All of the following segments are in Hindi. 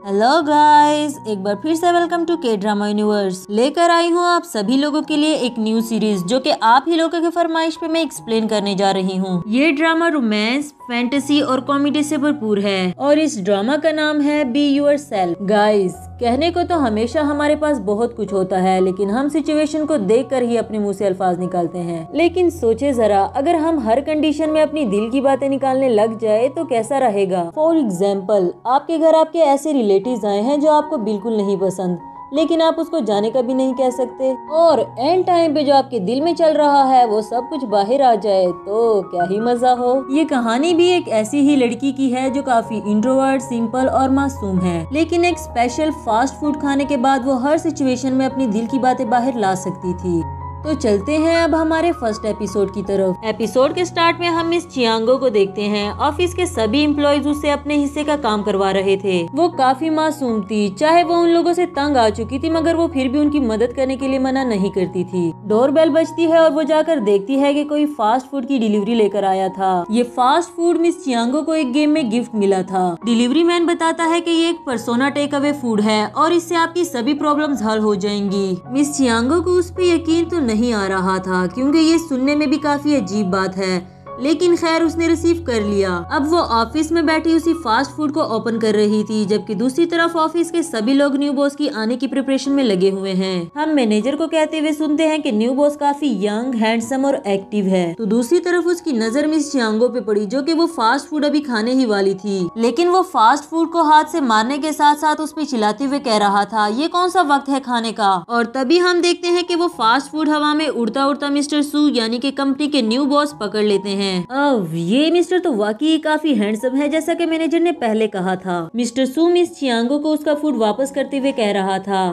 हेलो गाइस, एक बार फिर से वेलकम टू के ड्रामा यूनिवर्स। लेकर आई हूँ आप सभी लोगों के लिए एक न्यू सीरीज जो कि आप ही लोगों की फरमाइश पे मैं एक्सप्लेन करने जा रही हूँ। ये ड्रामा रोमांस, फैंटेसी और कॉमेडी से भरपूर है और इस ड्रामा का नाम है बी योरसेल्फ। गाइस, कहने को तो हमेशा हमारे पास बहुत कुछ होता है, लेकिन हम सिचुएशन को देखकर ही अपने मुंह से अल्फाज निकालते हैं। लेकिन सोचे जरा, अगर हम हर कंडीशन में अपनी दिल की बातें निकालने लग जाए तो कैसा रहेगा। फॉर एग्जाम्पल, आपके घर आपके ऐसे रिलेटिव्स आए हैं जो आपको बिल्कुल नहीं पसंद, लेकिन आप उसको जाने का भी नहीं कह सकते, और एंड टाइम पे जो आपके दिल में चल रहा है वो सब कुछ बाहर आ जाए तो क्या ही मजा हो। ये कहानी भी एक ऐसी ही लड़की की है जो काफी इंट्रोवर्ट, सिंपल और मासूम है, लेकिन एक स्पेशल फास्ट फूड खाने के बाद वो हर सिचुएशन में अपनी दिल की बातें बाहर ला सकती थी। तो चलते हैं अब हमारे फर्स्ट एपिसोड की तरफ। एपिसोड के स्टार्ट में हम मिस चियांगो को देखते हैं। ऑफिस के सभी एम्प्लॉयज उससे अपने हिस्से का काम करवा रहे थे। वो काफी मासूम थी, चाहे वो उन लोगों से तंग आ चुकी थी, मगर वो फिर भी उनकी मदद करने के लिए मना नहीं करती थी। डोरबेल बजती है और वो जाकर देखती है कि कोई फास्ट फूड की डिलीवरी लेकर आया था। ये फास्ट फूड मिस चियांगो को एक गेम में गिफ्ट मिला था। डिलीवरी मैन बताता है कि ये एक पर्सोना टेक अवे फूड है और इससे आपकी सभी प्रॉब्लम्स हल हो जाएंगी। मिस चियांगो को उस पर यकीन तो नहीं आ रहा था, क्योंकि ये सुनने में भी काफी अजीब बात है, लेकिन खैर उसने रिसीव कर लिया। अब वो ऑफिस में बैठी उसी फास्ट फूड को ओपन कर रही थी, जबकि दूसरी तरफ ऑफिस के सभी लोग न्यू बॉस की आने की प्रिपरेशन में लगे हुए हैं। हम मैनेजर को कहते हुए सुनते हैं कि न्यू बॉस काफी यंग, हैंडसम और एक्टिव है। तो दूसरी तरफ उसकी नजर मिस चियांगो पे पड़ी, जो कि वो फास्ट फूड अभी खाने ही वाली थी, लेकिन वो फास्ट फूड को हाथ से मारने के साथ साथ उस पे चिल्लाते हुए कह रहा था, ये कौन सा वक्त है खाने का। और तभी हम देखते हैं कि वो फास्ट फूड हवा में उड़ता उड़ता मिस्टर सू यानी कि कंपनी के न्यू बॉस पकड़ लेते हैं। अब ये मिस्टर तो वाकई काफी हैंडसम है, जैसा कि मैनेजर ने पहले कहा था। मिस्टर सू मिस चियांगो को उसका फूड वापस करते हुए कह रहा था,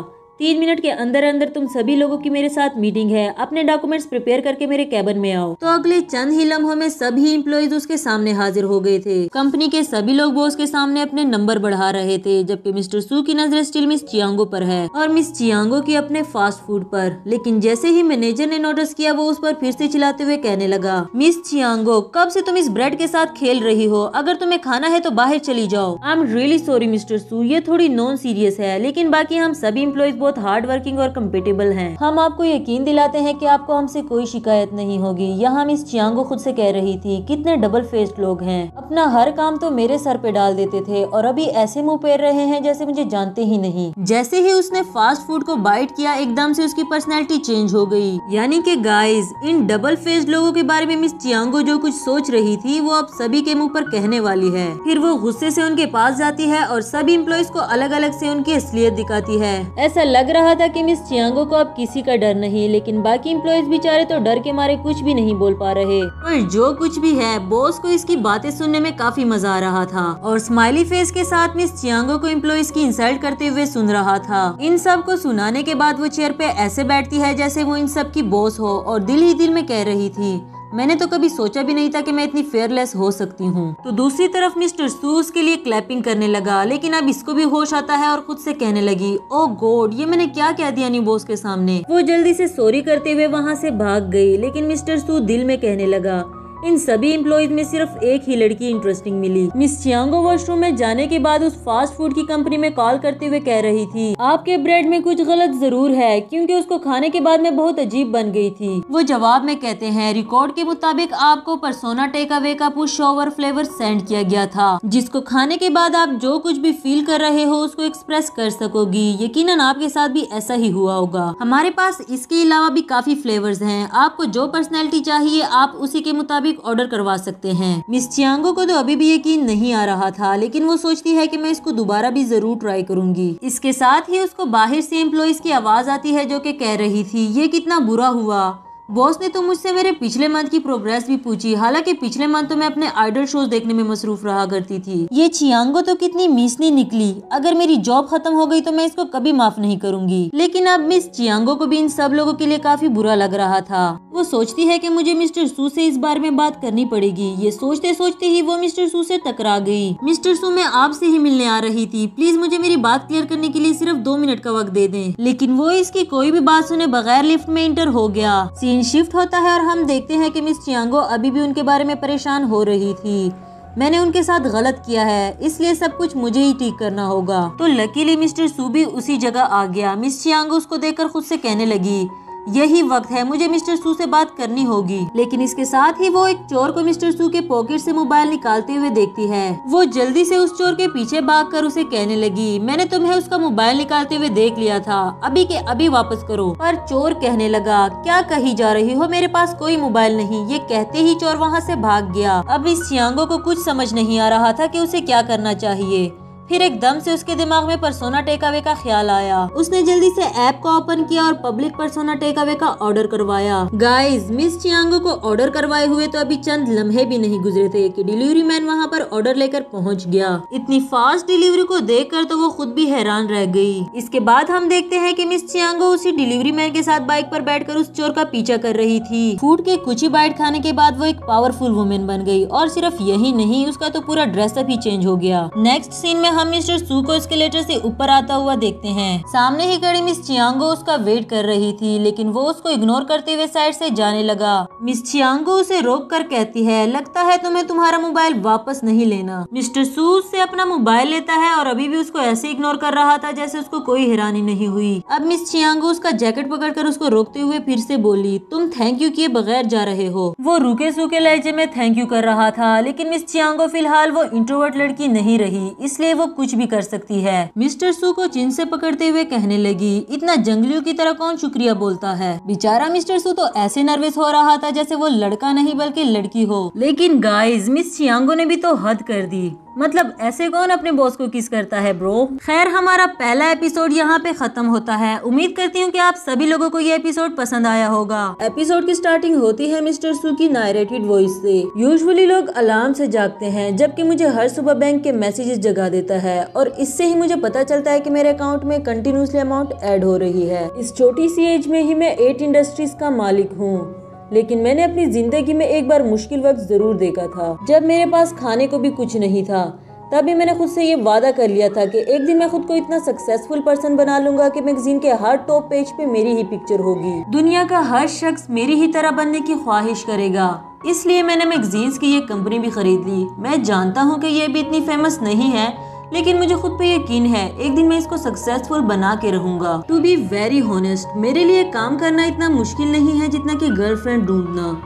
3 मिनट के अंदर अंदर तुम सभी लोगों की मेरे साथ मीटिंग है, अपने डॉक्यूमेंट्स प्रिपेयर करके मेरे कैबिन में आओ। तो अगले चंद ही लम्हों में सभी एम्प्लॉयज उसके सामने हाजिर हो गए थे। कंपनी के सभी लोग बॉस के सामने अपने नंबर बढ़ा रहे थे, जबकि मिस्टर सू की नजर स्टिल मिस चियांगो पर है और मिस चियांगो की अपने फास्ट फूड पर। लेकिन जैसे ही मैनेजर ने नोटिस किया, वो उस पर फिर से चिल्लाते हुए कहने लगा, मिस चियांगो, कब से तुम इस ब्रेड के साथ खेल रही हो? अगर तुम्हें खाना है तो बाहर चली जाओ। I am really sorry mister Su, ये थोड़ी नॉन सीरियस है, लेकिन बाकी हम सभी एम्प्लॉयज बहुत हार्ड वर्किंग और कंपेटेबल हैं। हम आपको यकीन दिलाते हैं कि आपको हमसे कोई शिकायत नहीं होगी। यहाँ मिस चियांगो खुद से कह रही थी, कितने डबल फेस्ड लोग हैं, अपना हर काम तो मेरे सर पे डाल देते थे और अभी ऐसे मुंह फेर रहे हैं जैसे मुझे जानते ही नहीं। जैसे ही उसने फास्ट फूड को बाइट किया, एकदम से उसकी पर्सनैलिटी चेंज हो गई। यानी कि गाइस, इन डबल फेस्ड लोगों के बारे में मिस चियांगो जो कुछ सोच रही थी वो अब सभी के मुंह पर कहने वाली है। फिर वो गुस्से से उनके पास जाती है और सभी एम्प्लॉयज को अलग अलग से उनकी असलियत दिखाती है। ऐसा लग रहा था कि मिस चियांगो को अब किसी का डर नहीं, लेकिन बाकी एम्प्लॉयज बेचारे तो डर के मारे कुछ भी नहीं बोल पा रहे। पर जो कुछ भी है, बॉस को इसकी बातें सुनने में काफी मजा आ रहा था और स्माइली फेस के साथ मिस चियांगो को एम्प्लॉयज की इंसल्ट करते हुए सुन रहा था। इन सब को सुनाने के बाद वो चेयर पे ऐसे बैठती है जैसे वो इन सब की बॉस हो और दिल ही दिल में कह रही थी, मैंने तो कभी सोचा भी नहीं था कि मैं इतनी फेयरलेस हो सकती हूँ। तो दूसरी तरफ मिस्टर सू उसके लिए क्लैपिंग करने लगा, लेकिन अब इसको भी होश आता है और खुद से कहने लगी, ओ गॉड, ये मैंने क्या कह दिया न्यू बॉस के सामने। वो जल्दी से सॉरी करते हुए वहाँ से भाग गई, लेकिन मिस्टर सू दिल में कहने लगा, इन सभी एम्प्लॉयज में सिर्फ एक ही लड़की इंटरेस्टिंग मिली। मिस चियांगो वॉशरूम में जाने के बाद उस फास्ट फूड की कंपनी में कॉल करते हुए कह रही थी, आपके ब्रेड में कुछ गलत जरूर है, क्योंकि उसको खाने के बाद में बहुत अजीब बन गई थी। वो जवाब में कहते हैं, रिकॉर्ड के मुताबिक आपको पर्सोना टेक अवे का पुश ओवर फ्लेवर सेंड किया गया था, जिसको खाने के बाद आप जो कुछ भी फील कर रहे हो उसको एक्सप्रेस कर सकोगी। यकीनन आपके साथ भी ऐसा ही हुआ होगा। हमारे पास इसके अलावा भी काफी फ्लेवर्स हैं, आपको जो पर्सनैलिटी चाहिए आप उसी के मुताबिक ऑर्डर करवा सकते हैं। मिस चियांगो को तो अभी भी यकीन नहीं आ रहा था, लेकिन वो सोचती है कि मैं इसको दोबारा भी जरूर ट्राई करूंगी। इसके साथ ही उसको बाहर से एम्प्लॉयज की आवाज आती है जो कि कह रही थी, ये कितना बुरा हुआ, बॉस ने तो मुझसे मेरे पिछले मंथ की प्रोग्रेस भी पूछी, हालांकि पिछले मंथ तो मैं अपने आइडल शोज देखने में मसरूफ रहा करती थी। ये चियांगो तो कितनी मीसनी निकली, अगर मेरी जॉब खत्म हो गई तो मैं इसको कभी माफ नहीं करूंगी। लेकिन अब मिस चियांगो को भी इन सब लोगों के लिए काफी बुरा लग रहा था। वो सोचती है कि मुझे मिस्टर सू से इस बारे में बात करनी पड़ेगी। ये सोचते सोचते ही वो मिस्टर सू से टकरा गई। मिस्टर सू, मैं आपसे ही मिलने आ रही थी, प्लीज मुझे मेरी बात क्लियर करने के लिए सिर्फ 2 मिनट का वक्त दे दें। लेकिन वो इसकी कोई भी बात सुने बगैर लिफ्ट में इंटर हो गया। सीन शिफ्ट होता है और हम देखते हैं कि मिस चियांगो अभी भी उनके बारे में परेशान हो रही थी। मैंने उनके साथ गलत किया है, इसलिए सब कुछ मुझे ही ठीक करना होगा। तो लकीली मिस्टर सू भी उसी जगह आ गया। मिस चियांगो उसको देखकर खुद से कहने लगी, यही वक्त है, मुझे मिस्टर सू से बात करनी होगी। लेकिन इसके साथ ही वो एक चोर को मिस्टर सू के पॉकेट से मोबाइल निकालते हुए देखती है। वो जल्दी से उस चोर के पीछे भागकर उसे कहने लगी, मैंने तुम्हें उसका मोबाइल निकालते हुए देख लिया था, अभी के अभी वापस करो। पर चोर कहने लगा, क्या कही जा रही हो, मेरे पास कोई मोबाइल नहीं। ये कहते ही चोर वहाँ से भाग गया। अब इस चियांगो को कुछ समझ नहीं आ रहा था कि उसे क्या करना चाहिए। फिर एकदम से उसके दिमाग में पर्सोना टेकअवे का ख्याल आया। उसने जल्दी से ऐप को ओपन किया और पब्लिक पर्सोना टेकअवे का ऑर्डर करवाया। गाइस, मिस चियांगो को ऑर्डर करवाए हुए तो अभी चंद लम्हे भी नहीं गुजरे थे कि डिलीवरी मैन वहाँ पर ऑर्डर लेकर पहुँच गया। इतनी फास्ट डिलीवरी को देखकर तो वो खुद भी हैरान रह गई। इसके बाद हम देखते हैं कि मिस चियांगो उसी डिलीवरी मैन के साथ बाइक पर बैठकर उस चोर का पीछा कर रही थी। फूड के कुछ ही बाइट खाने के बाद वो एक पावरफुल वुमेन बन गई और सिर्फ यही नहीं, उसका तो पूरा ड्रेसअप ही चेंज हो गया। नेक्स्ट सीन में हम मिस्टर सू को एस्केलेटर से ऊपर आता हुआ देखते हैं। सामने ही खड़ी मिस चियांगो उसका वेट कर रही थी, लेकिन वो उसको इग्नोर करते हुए साइड से जाने लगा। मिस चियांगो उसे रोक कर कहती है, लगता है तुम्हें तुम्हारा मोबाइल वापस नहीं लेना। मिस्टर सू उससे अपना मोबाइल लेता है और अभी भी उसको ऐसे इग्नोर कर रहा था जैसे उसको कोई हैरानी नहीं हुई। अब मिस चियांगो उसका जैकेट पकड़कर उसको रोकते हुए फिर से बोली, तुम थैंक यू किए बगैर जा रहे हो। वो रूखे सूखे लहजे में थैंक यू कर रहा था, लेकिन मिस चियांगो फिलहाल वो इंट्रोवर्ट लड़की नहीं रही, इसलिए वो कुछ भी कर सकती है। मिस्टर सू को चिन से पकड़ते हुए कहने लगी, इतना जंगलियों की तरह कौन शुक्रिया बोलता है। बेचारा मिस्टर सू तो ऐसे नर्वस हो रहा था जैसे वो लड़का नहीं बल्कि लड़की हो। लेकिन गाइस, मिस चियांगो ने भी तो हद कर दी। मतलब ऐसे कौन अपने बॉस को किस करता है ब्रो। खैर, हमारा पहला एपिसोड यहाँ पे खत्म होता है। उम्मीद करती हूँ कि आप सभी लोगों को ये एपिसोड पसंद आया होगा। एपिसोड की स्टार्टिंग होती है मिस्टर सू की नारेटेड वॉइस से। यूजुअली लोग अलार्म से जागते हैं, जबकि मुझे हर सुबह बैंक के मैसेजेस जगा देता है और इससे ही मुझे पता चलता है कि मेरे अकाउंट में कंटिन्यूसली अमाउंट ऐड हो रही है। इस छोटी सी एज में ही मैं 8 इंडस्ट्रीज का मालिक हूँ। लेकिन मैंने अपनी जिंदगी में एक बार मुश्किल वक्त जरूर देखा था, जब मेरे पास खाने को भी कुछ नहीं था। तभी मैंने खुद से ये वादा कर लिया था कि एक दिन मैं खुद को इतना सक्सेसफुल पर्सन बना लूंगा कि मैगजीन के हर टॉप पेज पे मेरी ही पिक्चर होगी। दुनिया का हर शख्स मेरी ही तरह बनने की ख्वाहिश करेगा। इसलिए मैंने मैगजीन्स की ये कंपनी भी खरीद ली। मैं जानता हूँ कि ये भी इतनी फेमस नहीं है, लेकिन मुझे खुद पे यकीन है एक दिन मैं इसको सक्सेसफुल बना के रहूंगा। टू बी वेरी ऑनेस्ट, मेरे लिए काम करना इतना मुश्किल नहीं है जितना कि गर्लफ्रेंड ढूंढना,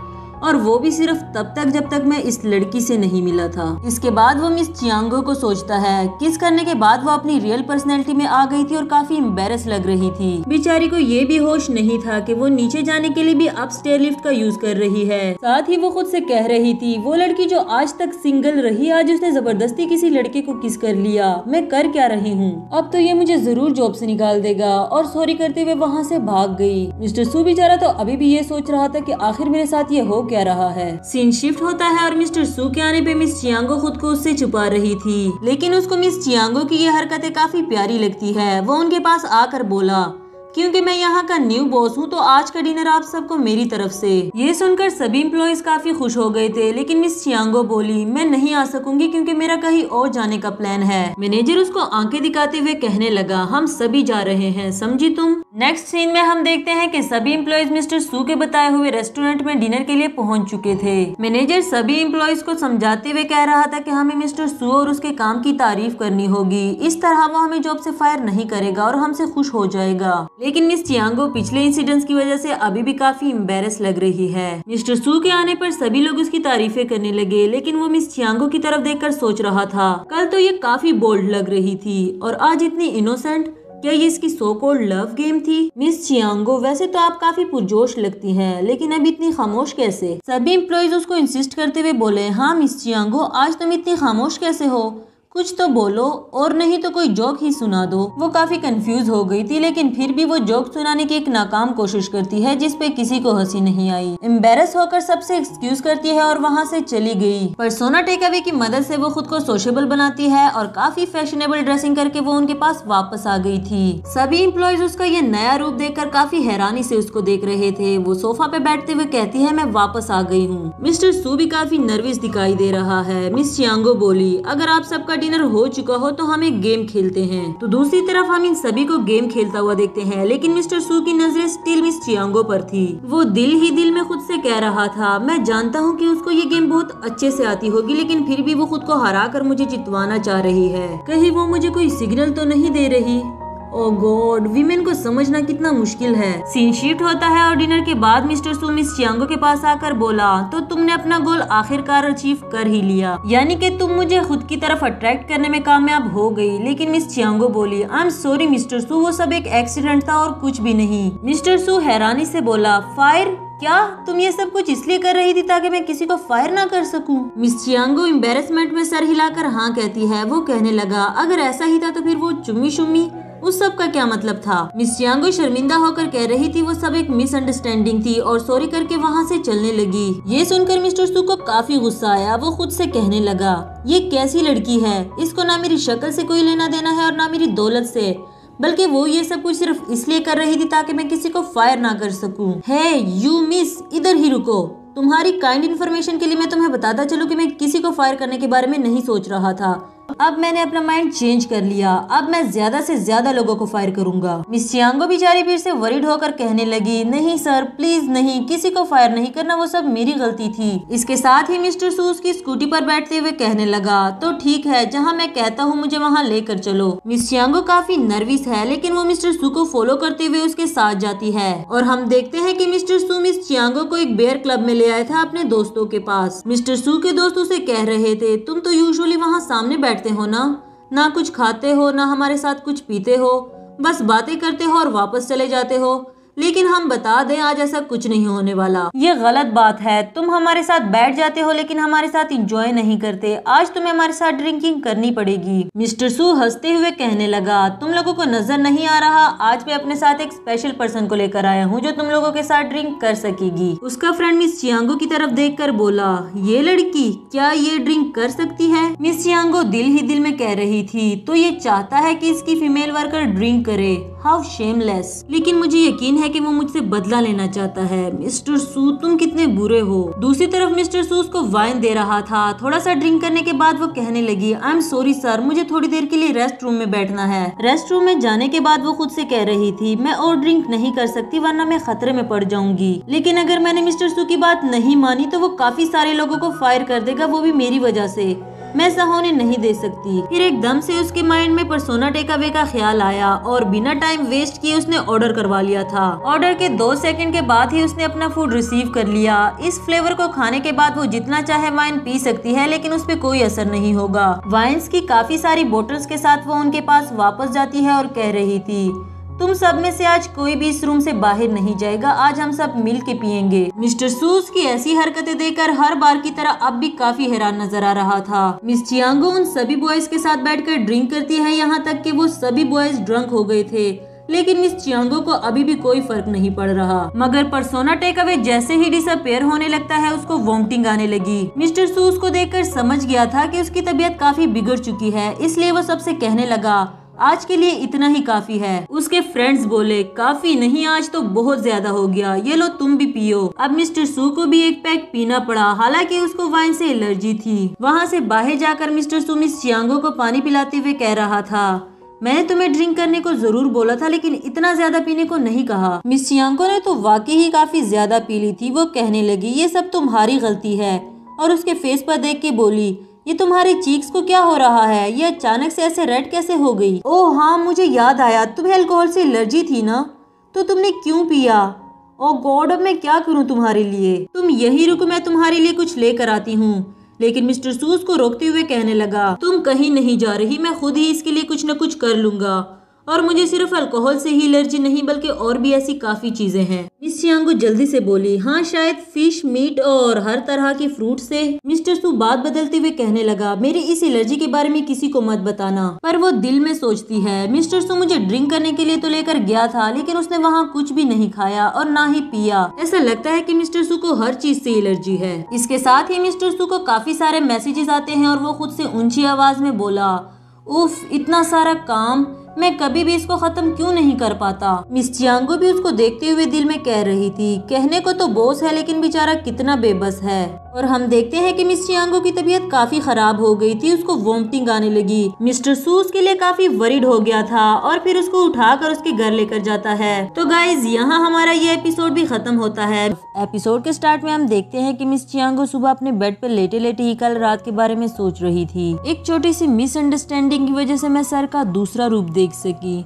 और वो भी सिर्फ तब तक जब तक मैं इस लड़की से नहीं मिला था। इसके बाद वो मिस चियांगो को सोचता है। किस करने के बाद वो अपनी रियल पर्सनैलिटी में आ गई थी और काफी एम्बेरस लग रही थी। बेचारी को ये भी होश नहीं था कि वो नीचे जाने के लिए भी अपस्टेयर लिफ्ट का यूज कर रही है। साथ ही वो खुद से कह रही थी, वो लड़की जो आज तक सिंगल रही, आज उसने जबरदस्ती किसी लड़के को किस कर लिया। मैं कर क्या रही हूँ, अब तो ये मुझे जरूर जॉब से निकाल देगा। और सॉरी करते हुए वहाँ से भाग गई। मिस्टर सू बेचारा तो अभी भी ये सोच रहा था कि आखिर मेरे साथ ये हो क्या रहा है। सीन शिफ्ट होता है और मिस्टर सू के आने पे मिस चियांगो खुद को उससे छुपा रही थी, लेकिन उसको मिस चियांगो की ये हरकतें काफी प्यारी लगती है। वो उनके पास आकर बोला, क्योंकि मैं यहाँ का न्यू बॉस हूँ तो आज का डिनर आप सबको मेरी तरफ से। ये सुनकर सभी एम्प्लॉइज काफी खुश हो गए थे, लेकिन मिस चियांगो बोली, मैं नहीं आ सकूंगी क्योंकि मेरा कहीं और जाने का प्लान है। मैनेजर उसको आंखें दिखाते हुए कहने लगा, हम सभी जा रहे हैं, समझी तुम। नेक्स्ट सीन में हम देखते हैं कि सभी एम्प्लॉइज मिस्टर सू के बताए हुए रेस्टोरेंट में डिनर के लिए पहुंच चुके थे। मैनेजर सभी एम्प्लॉइज को समझाते हुए कह रहा था कि हमें मिस्टर सू और उसके काम की तारीफ करनी होगी। इस तरह वो हमें जॉब से फायर नहीं करेगा और हमसे खुश हो जाएगा। लेकिन मिस चियांगो पिछले इंसिडेंट्स की वजह से अभी भी काफी एम्बेरस लग रही है। मिस्टर सू के आने पर सभी लोग उसकी तारीफें करने लगे, लेकिन वो मिस चियांगो की तरफ देखकर सोच रहा था, कल तो ये काफी बोल्ड लग रही थी और आज इतनी इनोसेंट। क्या ये इसकी सो कॉल्ड लव गेम थी? मिस चियांगो, वैसे तो आप काफी पुरजोश लगती हैं, लेकिन अब इतनी खामोश कैसे? सभी एम्प्लॉइज उसको इंसिस्ट करते हुए बोले, हाँ मिस चियांगो, आज तुम इतनी खामोश कैसे हो? कुछ तो बोलो, और नहीं तो कोई जोक ही सुना दो। वो काफी कंफ्यूज हो गई थी, लेकिन फिर भी वो जोक सुनाने की एक नाकाम कोशिश करती है जिसपे किसी को हंसी नहीं आई। एम्बेरस होकर सबसे एक्सक्यूज करती है और वहाँ से चली गई। पर्सोना टेकअवे की मदद से वो खुद को सोशेबल बनाती है और काफी फैशनेबल ड्रेसिंग करके वो उनके पास वापस आ गई थी। सभी एम्प्लॉइज उसका ये नया रूप देखकर काफी हैरानी से उसको देख रहे थे। वो सोफा पे बैठते हुए कहती है, मैं वापस आ गई हूँ। मिस्टर सू भी काफी नर्वस दिखाई दे रहा है। मिस चियांगो बोली, अगर आप सबका डिनर हो चुका हो तो हम एक गेम खेलते हैं। तो दूसरी तरफ हम इन सभी को गेम खेलता हुआ देखते हैं, लेकिन मिस्टर सू की नजरें स्टिल मिस चियांगो पर थी। वो दिल ही दिल में खुद से कह रहा था, मैं जानता हूँ कि उसको ये गेम बहुत अच्छे से आती होगी, लेकिन फिर भी वो खुद को हरा कर मुझे जितवाना चाह रही है। कहीं वो मुझे कोई सिग्नल तो नहीं दे रही। ओ गॉड, वीमेन को समझना कितना मुश्किल है। सीन शिफ्ट होता है और डिनर के बाद मिस्टर सू मिस चियांगो के पास आकर बोला, तो तुमने अपना गोल आखिरकार अचीव कर ही लिया, यानी कि तुम मुझे खुद की तरफ अट्रैक्ट करने में कामयाब हो गई। लेकिन मिस चियांगो बोली, आई एम सॉरी मिस्टर सू, वो सब एक एक्सीडेंट था और कुछ भी नहीं। मिस्टर सू हैरानी से बोला, फायर? क्या तुम ये सब कुछ इसलिए कर रही थी ताकि मैं किसी को फायर ना कर सकूं? मिस चियांगो एम्बेरसमेंट में सर हिलाकर हाँ कहती है। वो कहने लगा, अगर ऐसा ही था तो फिर वो चुम्मी शुम्मी उस सब का क्या मतलब था? मिस चियांगो शर्मिंदा होकर कह रही थी वो सब एक मिसअंडरस्टैंडिंग थी और सॉरी करके वहाँ से चलने लगी। ये सुनकर मिस्टर सू को काफी गुस्सा आया। वो खुद से कहने लगा, ये कैसी लड़की है, इसको ना मेरी शक्ल से कोई लेना देना है और ना मेरी दौलत से, बल्कि वो ये सब कुछ सिर्फ इसलिए कर रही थी ताकि मैं किसी को फायर ना कर सकूं। हे यू मिस, इधर ही रुको। तुम्हारी काइंड इन्फॉर्मेशन के लिए मैं तुम्हें बताता चलूं कि मैं किसी को फायर करने के बारे में नहीं सोच रहा था। अब मैंने अपना माइंड चेंज कर लिया। अब मैं ज्यादा से ज्यादा लोगों को फायर करूंगा। मिस चियांगो बेचारी फिर से वरीड होकर कहने लगी, नहीं सर प्लीज नहीं, किसी को फायर नहीं करना, वो सब मेरी गलती थी। इसके साथ ही मिस्टर सू उसकी स्कूटी पर बैठते हुए कहने लगा, तो ठीक है, जहाँ मैं कहता हूँ मुझे वहाँ लेकर चलो। मिस चियांगो काफी नर्वस है, लेकिन वो मिस्टर सू को फॉलो करते हुए उसके साथ जाती है और हम देखते हैं कि मिस्टर सू मिस चियांगो को एक बेयर क्लब में ले आया था अपने दोस्तों के पास। मिस्टर सू के दोस्त उसे कह रहे थे, तुम तो यूजुअली वहाँ सामने बैठते हो ना कुछ खाते हो ना हमारे साथ कुछ पीते हो, बस बातें करते हो और वापस चले जाते हो। लेकिन हम बता दें, आज ऐसा कुछ नहीं होने वाला। ये गलत बात है, तुम हमारे साथ बैठ जाते हो लेकिन हमारे साथ एंजॉय नहीं करते। आज तुम्हें हमारे साथ ड्रिंकिंग करनी पड़ेगी। मिस्टर सू हंसते हुए कहने लगा, तुम लोगों को नजर नहीं आ रहा, आज मैं अपने साथ एक स्पेशल पर्सन को लेकर आया हूँ जो तुम लोगों के साथ ड्रिंक कर सकेगी। उसका फ्रेंड मिस चियांगो की तरफ देखकर बोला, ये लड़की क्या ये ड्रिंक कर सकती है? मिस चियांगो दिल ही दिल में कह रही थी, तो ये चाहता है कि इसकी फीमेल वर्कर ड्रिंक करे, हाउ शेमलेस। लेकिन मुझे यकीन है कि वो मुझसे बदला लेना चाहता है। मिस्टर सू तुम कितने बुरे हो। दूसरी तरफ मिस्टर सू उसको वाइन दे रहा था। थोड़ा सा ड्रिंक करने के बाद वो कहने लगी, आई एम सॉरी सर, मुझे थोड़ी देर के लिए रेस्ट रूम में बैठना है। रेस्ट रूम में जाने के बाद वो खुद से कह रही थी, मैं और ड्रिंक नहीं कर सकती वरना मैं खतरे में पड़ जाऊंगी। लेकिन अगर मैंने मिस्टर सू की बात नहीं मानी तो वो काफी सारे लोगों को फायर कर देगा, वो भी मेरी वजह से। मैं ऐसा होने नहीं दे सकती। फिर एकदम से उसके माइंड में पर्सोना टेकअवे का ख्याल आया और बिना टाइम वेस्ट किए उसने ऑर्डर करवा लिया था। ऑर्डर के 2 सेकंड के बाद ही उसने अपना फूड रिसीव कर लिया। इस फ्लेवर को खाने के बाद वो जितना चाहे वाइन पी सकती है, लेकिन उस पे कोई असर नहीं होगा। वाइन्स की काफी सारी बोतल्स के साथ वो उनके पास वापस जाती है और कह रही थी, तुम सब में से आज कोई भी इस रूम से बाहर नहीं जाएगा, आज हम सब मिल के पियेंगे। मिस्टर सूस की ऐसी हरकतें देखकर हर बार की तरह अब भी काफी हैरान नजर आ रहा था। मिस चियांगो उन सभी बॉयज के साथ बैठकर ड्रिंक करती है, यहाँ तक कि वो सभी बॉयज ड्रंक हो गए थे, लेकिन मिस चियांगो को अभी भी कोई फर्क नहीं पड़ रहा। मगर पर्सोना टेकअवे जैसे ही डिसअपीयर होने लगता है उसको वॉमिटिंग आने लगी। मिस्टर सू उसको देखकर समझ गया था कि उसकी तबीयत काफी बिगड़ चुकी है, इसलिए वो सबसे कहने लगा, आज के लिए इतना ही काफी है। उसके फ्रेंड्स बोले, काफी नहीं, आज तो बहुत ज्यादा हो गया, ये लो तुम भी पियो। अब मिस्टर सू को भी एक पैक पीना पड़ा, हालांकि उसको वाइन से एलर्जी थी। वहाँ से बाहर जाकर मिस्टर सू मिस चियांगो को पानी पिलाते हुए कह रहा था, मैंने तुम्हें ड्रिंक करने को जरूर बोला था, लेकिन इतना ज्यादा पीने को नहीं कहा। मिस चियांगो ने तो वाकई ही काफी ज्यादा पी ली थी। वो कहने लगी, ये सब तुम्हारी गलती है, और उसके फेस पर देख के बोली, ये तुम्हारे चीक्स को क्या हो रहा है, ये अचानक से ऐसे रेड कैसे हो गई? ओह हाँ, मुझे याद आया, तुम्हें अल्कोहल से एलर्जी थी ना, तो तुमने क्यों पिया? ओह गॉड, अब मैं क्या करूं तुम्हारे लिए? तुम यही रुको, मैं तुम्हारे लिए कुछ लेकर आती हूँ। लेकिन मिस्टर सूस को रोकते हुए कहने लगा, तुम कहीं नहीं जा रही, मैं खुद ही इसके लिए कुछ न कुछ कर लूंगा, और मुझे सिर्फ अल्कोहल से ही एलर्जी नहीं बल्कि और भी ऐसी काफी चीजें हैं। मिस चियांगो जल्दी से बोली, हाँ शायद फिश, मीट और हर तरह की फ्रूट से। मिस्टर सू बात बदलते हुए कहने लगा, मेरी इस एलर्जी के बारे में किसी को मत बताना। पर वो दिल में सोचती है, मिस्टर सू मुझे ड्रिंक करने के लिए तो लेकर गया था, लेकिन उसने वहाँ कुछ भी नहीं खाया और ना ही पिया। ऐसा लगता है कि मिस्टर सू को हर चीज से एलर्जी है। इसके साथ ही मिस्टर सू को काफी सारे मैसेजेस आते हैं और वो खुद से ऊंची आवाज में बोला, उफ, इतना सारा काम, मैं कभी भी इसको खत्म क्यों नहीं कर पाता। मिस चियांगो भी उसको देखते हुए दिल में कह रही थी, कहने को तो बॉस है लेकिन बेचारा कितना बेबस है। और हम देखते हैं कि मिस चियांगो की तबीयत काफी खराब हो गई थी, उसको वोमिटिंग आने लगी। मिस्टर सू उसके लिए काफी वरीड हो गया था और फिर उसको उठाकर उसके घर लेकर जाता है। तो गाइज यहाँ हमारा ये एपिसोड भी खत्म होता है। एपिसोड के स्टार्ट में हम देखते हैं कि मिस चियांगो सुबह अपने बेड पर लेटे लेटे ही कल रात के बारे में सोच रही थी। एक छोटी सी मिसअंडरस्टैंडिंग की वजह से मैं सर का दूसरा रूप देख सकी।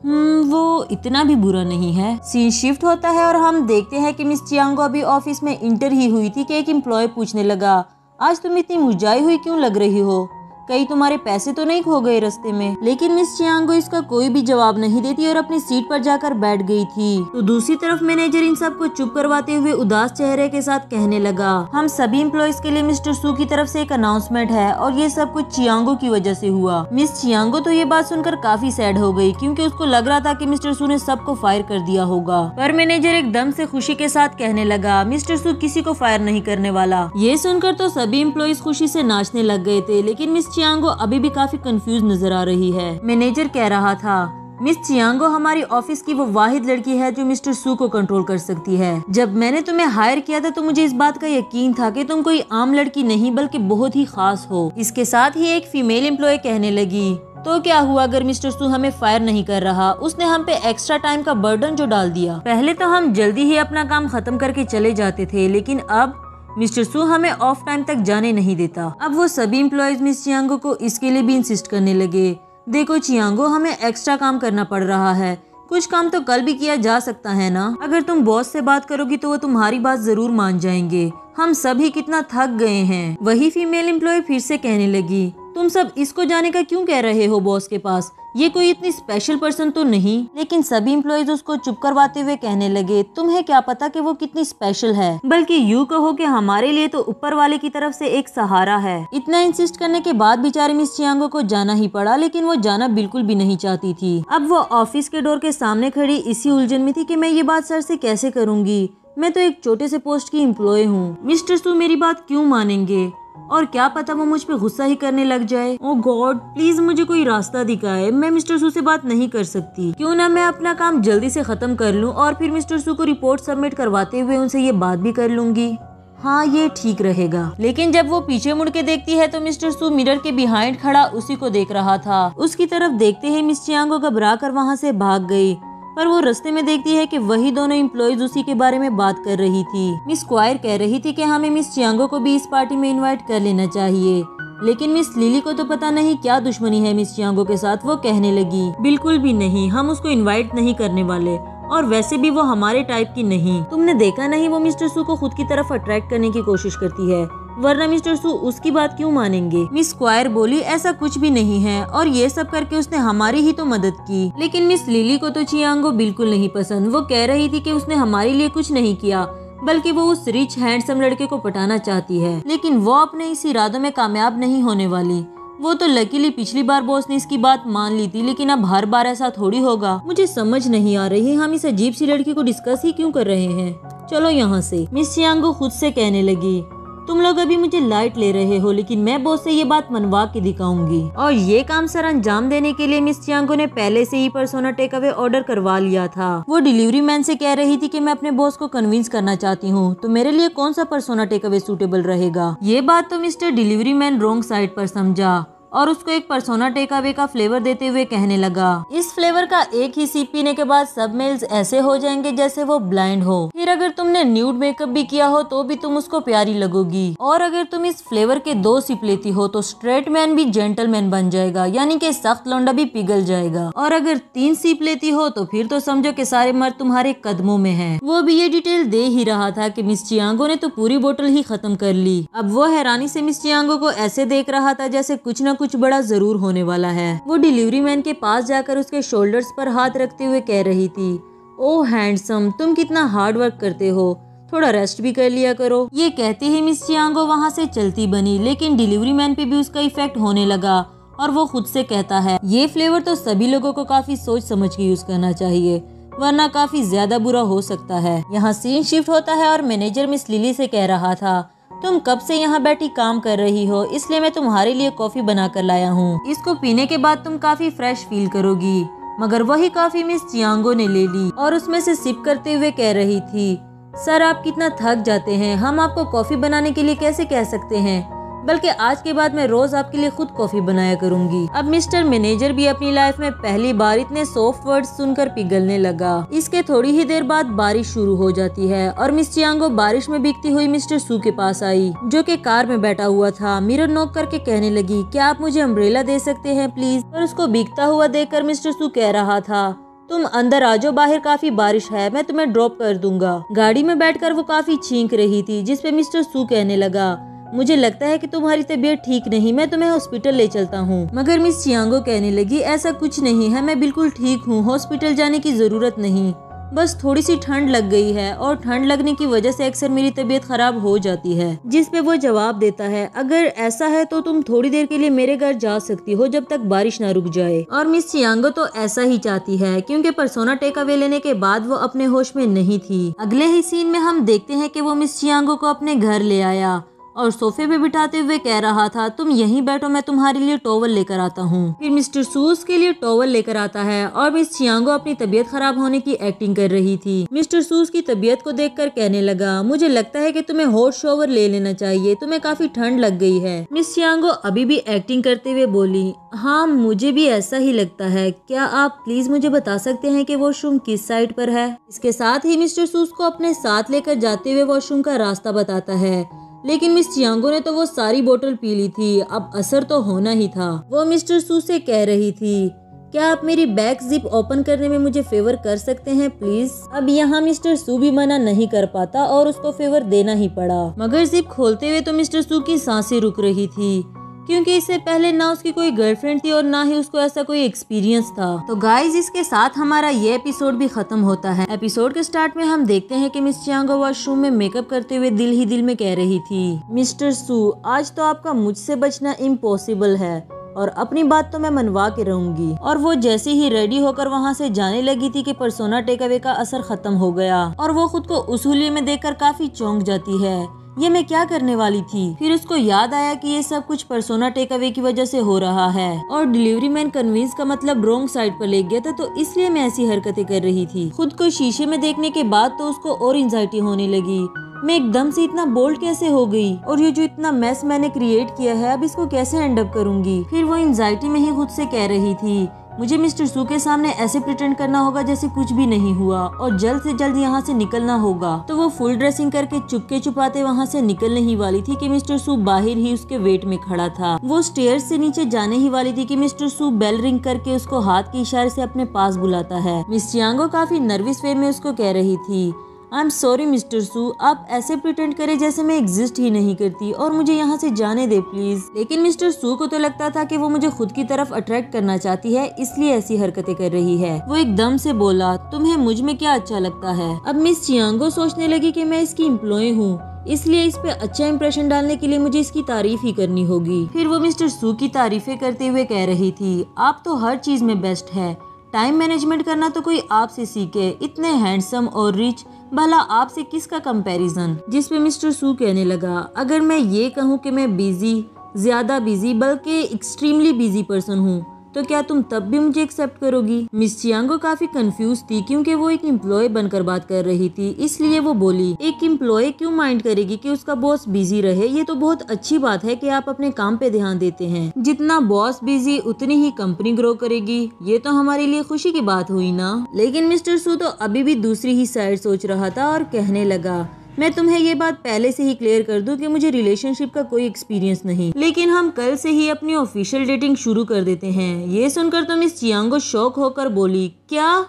वो इतना भी बुरा नहीं है। सीन शिफ्ट होता है और हम देखते हैं कि मिस चियांगो अभी ऑफिस में इंटर ही हुई थी कि एक एम्प्लॉय पूछने लगा, आज तुम इतनी मुरझाई हुई क्यों लग रही हो, कहीं तुम्हारे पैसे तो नहीं खो गए रास्ते में। लेकिन मिस चियांगो इसका कोई भी जवाब नहीं देती और अपनी सीट पर जाकर बैठ गई थी। तो दूसरी तरफ मैनेजर इन सबको चुप करवाते हुए उदास चेहरे के साथ कहने लगा, हम सभी एम्प्लॉयज के लिए मिस्टर सू की तरफ से एक अनाउंसमेंट है और ये सब कुछ चियांगो की वजह से हुआ। मिस चियांगो तो ये बात सुनकर काफी सैड हो गई क्योंकि उसको लग रहा था कि मिस्टर सू ने सबको फायर कर दिया होगा। पर मैनेजर एकदम से खुशी के साथ कहने लगा, मिस्टर सू किसी को फायर नहीं करने वाला। ये सुनकर तो सभी एम्प्लॉयज खुशी से नाचने लग गए थे, लेकिन मिस चियांगो अभी भी काफी कंफ्यूज नजर आ रही है। मैनेजर कह रहा था, मिस चियांगो हमारी ऑफिस की वो वाहिद लड़की है जो मिस्टर सू को कंट्रोल कर सकती है। जब मैंने तुम्हें हायर किया था तो मुझे इस बात का यकीन था कि तुम कोई आम लड़की नहीं बल्कि बहुत ही खास हो। इसके साथ ही एक फीमेल एम्प्लॉय कहने लगी, तो क्या हुआ अगर मिस्टर सू हमें फायर नहीं कर रहा, उसने हम पे एक्स्ट्रा टाइम का बर्डन जो डाल दिया। पहले तो हम जल्दी ही अपना काम खत्म करके चले जाते थे, लेकिन अब मिस्टर सू हमें ऑफ टाइम तक जाने नहीं देता। अब वो सभी एम्प्लॉयज मिस चियांगो को इसके लिए भी इंसिस्ट करने लगे, देखो चियांगो हमें एक्स्ट्रा काम करना पड़ रहा है, कुछ काम तो कल भी किया जा सकता है ना। अगर तुम बॉस से बात करोगी तो वो तुम्हारी बात जरूर मान जाएंगे, हम सभी कितना थक गए हैं। वही फीमेल एम्प्लॉय फिर से कहने लगी, तुम सब इसको जाने का क्यों कह रहे हो बॉस के पास, ये कोई इतनी स्पेशल पर्सन तो नहीं। लेकिन सभी एम्प्लॉयज उसको चुप करवाते हुए कहने लगे, तुम्हें क्या पता कि वो कितनी स्पेशल है, बल्कि यूँ कहो कि हमारे लिए तो ऊपर वाले की तरफ से एक सहारा है। इतना इंसिस्ट करने के बाद बेचारी मिस चियांगो को जाना ही पड़ा, लेकिन वो जाना बिल्कुल भी नहीं चाहती थी। अब वो ऑफिस के डोर के सामने खड़ी इसी उलझन में थी कि मैं ये बात सर से कैसे करूँगी, मैं तो एक छोटे से पोस्ट की एम्प्लॉय हूँ, मिस्टर सू मेरी बात क्यों मानेंगे, और क्या पता वो मुझ पे गुस्सा ही करने लग जाए। ओह गॉड प्लीज मुझे कोई रास्ता दिखाए, मैं मिस्टर सू से बात नहीं कर सकती, क्यों ना मैं अपना काम जल्दी से खत्म कर लूं और फिर मिस्टर सू को रिपोर्ट सबमिट करवाते हुए उनसे ये बात भी कर लूंगी। हाँ ये ठीक रहेगा। लेकिन जब वो पीछे मुड़ के देखती है तो मिस्टर सू मिरर के बिहाइंड खड़ा उसी को देख रहा था। उसकी तरफ देखते ही मिस चियांगो घबरा कर वहाँ से भाग गई, पर वो रास्ते में देखती है कि वही दोनों एम्प्लॉयज उसी के बारे में बात कर रही थी। मिस स्क्वायर कह रही थी कि हमें मिस चियांगो को भी इस पार्टी में इनवाइट कर लेना चाहिए, लेकिन मिस लिली को तो पता नहीं क्या दुश्मनी है मिस चियांगो के साथ। वो कहने लगी, बिल्कुल भी नहीं, हम उसको इनवाइट नहीं करने वाले, और वैसे भी वो हमारे टाइप की नहीं। तुमने देखा नहीं वो मिस्टर सू को खुद की तरफ अट्रैक्ट करने की कोशिश करती है, वरना मिस्टर सू उसकी बात क्यों मानेंगे। मिस स्क्वायर बोली, ऐसा कुछ भी नहीं है, और ये सब करके उसने हमारी ही तो मदद की। लेकिन मिस लिली को तो चियांगो बिल्कुल नहीं पसंद। वो कह रही थी कि उसने हमारे लिए कुछ नहीं किया, बल्कि वो उस रिच हैंडसम लड़के को पटाना चाहती है, लेकिन वो अपने इस इरादों में कामयाब नहीं होने वाली। वो तो लकीली पिछली बार बॉस ने इसकी बात मान ली थी, लेकिन अब हर बार ऐसा थोड़ी होगा। मुझे समझ नहीं आ रही हम इस अजीब सी लड़की को डिस्कस ही क्यों कर रहे हैं, चलो यहाँ से। मिस चियांगो खुद से कहने लगी, तुम लोग अभी मुझे लाइट ले रहे हो, लेकिन मैं बॉस से ये बात मनवा के दिखाऊंगी। और ये काम सर अंजाम देने के लिए मिस चियांगो ने पहले से ही पर्सोना टेक अवे ऑर्डर करवा लिया था। वो डिलीवरी मैन से कह रही थी कि मैं अपने बॉस को कन्विंस करना चाहती हूँ, तो मेरे लिए कौन सा पर्सोना टेक अवे सूटेबल रहेगा। ये बात तो mister delivery man wrong side पर समझा और उसको एक पर्सोना टेक अवे का फ्लेवर देते हुए कहने लगा, इस फ्लेवर का एक ही सिप पीने के बाद सब मेल्स ऐसे हो जाएंगे जैसे वो ब्लाइंड हो। फिर अगर तुमने न्यूड मेकअप भी किया हो तो भी तुम उसको प्यारी लगोगी, और अगर तुम इस फ्लेवर के 2 सिप लेती हो तो स्ट्रेट मैन भी जेंटलमैन बन जाएगा, यानी कि सख्त लौंडा भी पिघल जाएगा, और अगर 3 सिप लेती हो तो फिर तो समझो कि सारे मर्द तुम्हारे कदमों में हैं। वो भी ये डिटेल दे ही रहा था कि मिस चियांगो ने तो पूरी बोतल ही खत्म कर ली। अब वो हैरानी से मिस चियांगो को ऐसे देख रहा था जैसे कुछ न कुछ बड़ा जरूर होने वाला है। वो डिलीवरी मैन के पास जाकर उसके शोल्डर्स पर हाथ रखते हुए कह रही थी, ओह हैंडसम, तुम कितना हार्ड वर्क करते हो, थोड़ा रेस्ट भी कर लिया करो। ये कहते ही मिस चियांगो वहाँ से चलती बनी, लेकिन डिलीवरी मैन पे भी उसका इफेक्ट होने लगा और वो खुद से कहता है, ये फ्लेवर तो सभी लोगों को काफी सोच समझ के यूज करना चाहिए, वरना काफी ज्यादा बुरा हो सकता है। यहाँ सीन शिफ्ट होता है और मैनेजर मिस लिली से कह रहा था, तुम कब से यहाँ बैठी काम कर रही हो, इसलिए मैं तुम्हारे लिए कॉफी बना कर लाया हूँ। इसको पीने के बाद तुम काफी फ्रेश फील करोगी। मगर वही कॉफी मिस चियांगो ने ले ली और उसमें से सिप करते हुए कह रही थी, सर आप कितना थक जाते हैं, हम आपको कॉफी बनाने के लिए कैसे कह सकते हैं, बल्कि आज के बाद मैं रोज आपके लिए खुद कॉफी बनाया करूंगी। अब मिस्टर मैनेजर भी अपनी लाइफ में पहली बार इतने सॉफ्ट वर्ड्स सुनकर पिघलने लगा। इसके थोड़ी ही देर बाद बारिश शुरू हो जाती है और मिस चियांगो बारिश में भीगती हुई मिस्टर सू के पास आई, जो कि कार में बैठा हुआ था। मिरर नॉक करके कहने लगी, क्या आप मुझे अम्ब्रेला दे सकते हैं प्लीज। पर उसको भीगता हुआ देखकर मिस्टर सू कह रहा था, तुम अंदर आ जाओ, बाहर काफी बारिश है, मैं तुम्हें ड्रॉप कर दूंगा। गाड़ी में बैठकर वो काफी छींक रही थी, जिसपे मिस्टर सू कहने लगा, मुझे लगता है कि तुम्हारी तबीयत ठीक नहीं, मैं तुम्हें हॉस्पिटल ले चलता हूँ। मगर मिस चियांगो कहने लगी, ऐसा कुछ नहीं है, मैं बिल्कुल ठीक हूँ, हॉस्पिटल जाने की जरूरत नहीं, बस थोड़ी सी ठंड लग गई है और ठंड लगने की वजह से अक्सर मेरी तबीयत खराब हो जाती है। जिस पे वो जवाब देता है, अगर ऐसा है तो तुम थोड़ी देर के लिए मेरे घर जा सकती हो जब तक बारिश ना रुक जाए। और मिस चियांगो तो ऐसा ही चाहती है, क्योंकि पर्सोना टेक अवे लेने के बाद वो अपने होश में नहीं थी। अगले ही सीन में हम देखते हैं कि वो मिस चियांगो को अपने घर ले आया और सोफे पे बिठाते हुए कह रहा था, तुम यहीं बैठो, मैं तुम्हारे लिए टॉवल लेकर आता हूँ। फिर मिस्टर सूस के लिए टॉवल लेकर आता है और मिस चियांगो अपनी तबीयत खराब होने की एक्टिंग कर रही थी। मिस्टर सूस की तबीयत को देखकर कहने लगा, मुझे लगता है कि तुम्हें हॉट शॉवर ले लेना चाहिए, तुम्हें काफी ठंड लग गई है। मिस चियांगो अभी भी एक्टिंग करते हुए बोली, हाँ मुझे भी ऐसा ही लगता है, क्या आप प्लीज मुझे बता सकते हैं कि वॉशरूम किस साइड पर है। इसके साथ ही मिस्टर सूस को अपने साथ लेकर जाते हुए वॉशरूम का रास्ता बताता है, लेकिन मिस चियांगो ने तो वो सारी बोतल पी ली थी, अब असर तो होना ही था। वो मिस्टर सू से कह रही थी, क्या आप मेरी बैक जिप ओपन करने में मुझे फेवर कर सकते हैं प्लीज। अब यहाँ मिस्टर सू भी मना नहीं कर पाता और उसको फेवर देना ही पड़ा। मगर जिप खोलते हुए तो मिस्टर सू की सांसें रुक रही थी, क्योंकि इससे पहले ना उसकी कोई गर्लफ्रेंड थी और ना ही उसको ऐसा कोई एक्सपीरियंस था। तो गाइज इसके साथ हमारा ये एपिसोड भी खत्म होता है। एपिसोड के स्टार्ट में हम देखते हैं कि मिस चियांगो वॉशरूम में मेकअप करते हुए दिल ही दिल में कह रही थी, मिस्टर सू आज तो आपका मुझसे बचना इम्पॉसिबल है और अपनी बात तो मैं मनवा के रहूंगी। और वो जैसे ही रेडी होकर वहाँ से जाने लगी थी कि पर्सोना टेक अवे का असर खत्म हो गया और वो खुद को उस हुलिये में देखकर काफी चौंक जाती है, ये मैं क्या करने वाली थी। फिर उसको याद आया कि ये सब कुछ पर्सोना टेक अवे की वजह से हो रहा है और डिलीवरी मैन कन्विंस का मतलब रॉन्ग साइड पर ले गया था, तो इसलिए मैं ऐसी हरकतें कर रही थी। खुद को शीशे में देखने के बाद तो उसको और एंजाइटी होने लगी, मैं एकदम से इतना बोल्ड कैसे हो गई और ये जो इतना मैस मैंने क्रिएट किया है अब इसको कैसे एंड अप करूंगी। फिर वो एंजाइटी में ही खुद से कह रही थी, मुझे मिस्टर सू के सामने ऐसे प्रिटेंड करना होगा जैसे कुछ भी नहीं हुआ और जल्द से जल्द यहाँ से निकलना होगा। तो वो फुल ड्रेसिंग करके चुपके छुपाते वहाँ से निकलने ही वाली थी कि मिस्टर सू बाहर ही उसके वेट में खड़ा था। वो स्टेयर्स से नीचे जाने ही वाली थी कि मिस्टर सू बेल रिंग करके उसको हाथ के इशारे से अपने पास बुलाता है। मिस चियांगो काफी नर्वस वे में उसको कह रही थी, आई एम सॉरी मिस्टर सू, आप ऐसे प्रिटेंड करें जैसे मैं एग्जिस्ट ही नहीं करती और मुझे यहाँ से जाने दे प्लीज। लेकिन मिस्टर सू को तो लगता था कि वो मुझे खुद की तरफ अट्रैक्ट करना चाहती है, इसलिए ऐसी हरकतें कर रही है। वो एकदम से बोला, तुम्हें मुझ में क्या अच्छा लगता है। अब मिस चियांगो सोचने लगी कि मैं इसकी एम्प्लॉय हूँ, इसलिए इस पे अच्छा इंप्रेशन डालने के लिए मुझे इसकी तारीफ ही करनी होगी। फिर वो मिस्टर सू की तारीफें करते हुए कह रही थी, आप तो हर चीज में बेस्ट है, टाइम मैनेजमेंट करना तो कोई आपसे सीखे, इतने हैंडसम और रिच, भला आपसे किसका कंपैरिजन। जिस पे मिस्टर सू कहने लगा, अगर मैं ये कहूँ कि मैं बिजी, ज्यादा बिजी बल्कि एक्सट्रीमली बिजी पर्सन हूँ, तो क्या तुम तब भी मुझे एक्सेप्ट करोगी। मिस चियांगो काफी कंफ्यूज थी क्योंकि वो एक एम्प्लॉय बनकर बात कर रही थी, इसलिए वो बोली, एक एम्प्लॉय क्यों माइंड करेगी कि उसका बॉस बिजी रहे, ये तो बहुत अच्छी बात है कि आप अपने काम पे ध्यान देते हैं। जितना बॉस बिजी उतनी ही कंपनी ग्रो करेगी, ये तो हमारे लिए खुशी की बात हुई ना। लेकिन मिस्टर सू तो अभी भी दूसरी ही साइड सोच रहा था और कहने लगा, मैं तुम्हें ये बात पहले से ही क्लियर कर दूं कि मुझे रिलेशनशिप का कोई एक्सपीरियंस नहीं, लेकिन हम कल से ही अपनी ऑफिशियल डेटिंग शुरू कर देते हैं। ये सुनकर तो मिस चियांगो शॉक होकर बोली, क्या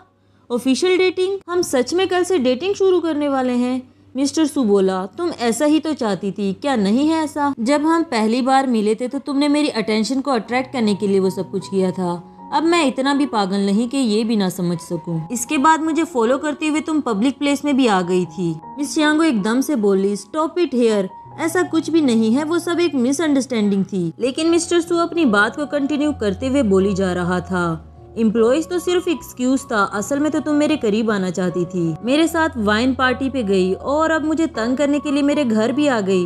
ऑफिशियल डेटिंग, हम सच में कल से डेटिंग शुरू करने वाले हैं। मिस्टर सू बोला, तुम ऐसा ही तो चाहती थी, क्या नहीं है ऐसा। जब हम पहली बार मिले थे तो तुमने मेरी अटेंशन को अट्रैक्ट करने के लिए वो सब कुछ किया था, अब मैं इतना भी पागल नहीं कि ये भी ना समझ सकूं। इसके बाद मुझे फॉलो करते हुए तुम पब्लिक प्लेस में भी आ गई थी। मिस चियांगो एकदम से बोली, स्टॉप इट हियर, ऐसा कुछ भी नहीं है, वो सब एक मिसअंडरस्टैंडिंग थी। लेकिन मिस्टर सू अपनी बात को कंटिन्यू करते हुए बोली जा रहा था, एम्प्लॉइज तो सिर्फ एक्सक्यूज था, असल में तो तुम मेरे करीब आना चाहती थी, मेरे साथ वाइन पार्टी पे गई और अब मुझे तंग करने के लिए मेरे घर भी आ गई,